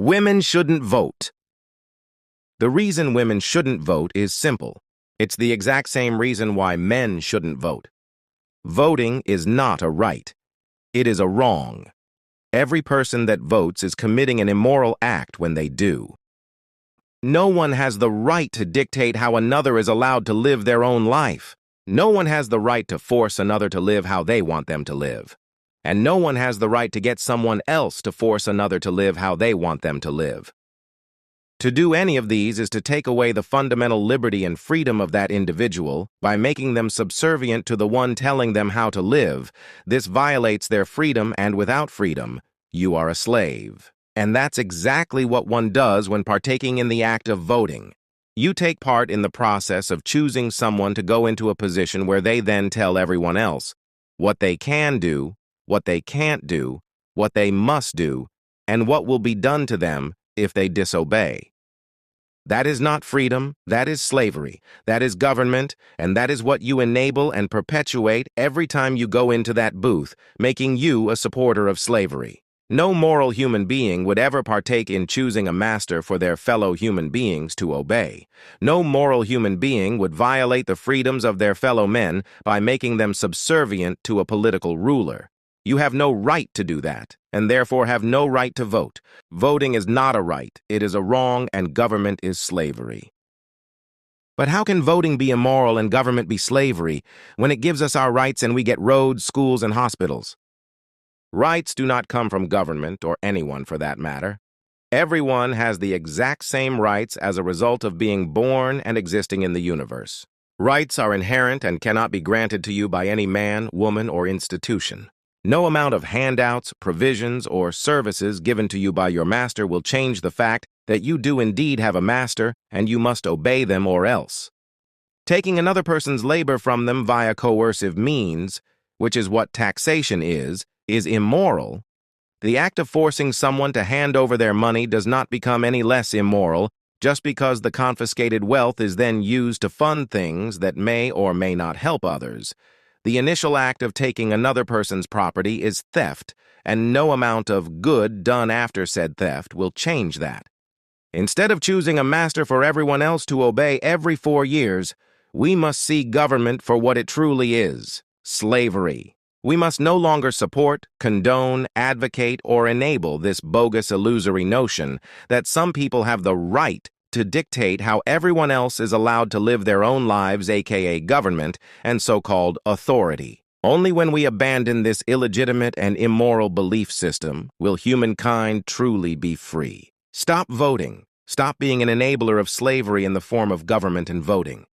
Women shouldn't vote. The reason women shouldn't vote is simple. It's the exact same reason why men shouldn't vote. Voting is not a right. It is a wrong. Every person that votes is committing an immoral act when they do. No one has the right to dictate how another is allowed to live their own life. No one has the right to force another to live how they want them to live. And no one has the right to get someone else to force another to live how they want them to live. To do any of these is to take away the fundamental liberty and freedom of that individual by making them subservient to the one telling them how to live. This violates their freedom, and without freedom, you are a slave. And that's exactly what one does when partaking in the act of voting. You take part in the process of choosing someone to go into a position where they then tell everyone else what they can do, what they can't do, what they must do, and what will be done to them if they disobey. That is not freedom, that is slavery, that is government, and that is what you enable and perpetuate every time you go into that booth, making you a supporter of slavery. No moral human being would ever partake in choosing a master for their fellow human beings to obey. No moral human being would violate the freedoms of their fellow men by making them subservient to a political ruler. You have no right to do that, and therefore have no right to vote. Voting is not a right, it is a wrong, and government is slavery. But how can voting be immoral and government be slavery when it gives us our rights and we get roads, schools, and hospitals? Rights do not come from government, or anyone for that matter. Everyone has the exact same rights as a result of being born and existing in the universe. Rights are inherent and cannot be granted to you by any man, woman, or institution. No amount of handouts, provisions, or services given to you by your master will change the fact that you do indeed have a master and you must obey them or else. Taking another person's labor from them via coercive means, which is what taxation is immoral. The act of forcing someone to hand over their money does not become any less immoral just because the confiscated wealth is then used to fund things that may or may not help others. The initial act of taking another person's property is theft, and no amount of good done after said theft will change that. Instead of choosing a master for everyone else to obey every 4 years, we must see government for what it truly is: slavery. We must no longer support, condone, advocate, or enable this bogus, illusory notion that some people have the right to dictate how everyone else is allowed to live their own lives, aka government, and so-called authority. Only when we abandon this illegitimate and immoral belief system will humankind truly be free. Stop voting. Stop being an enabler of slavery in the form of government and voting.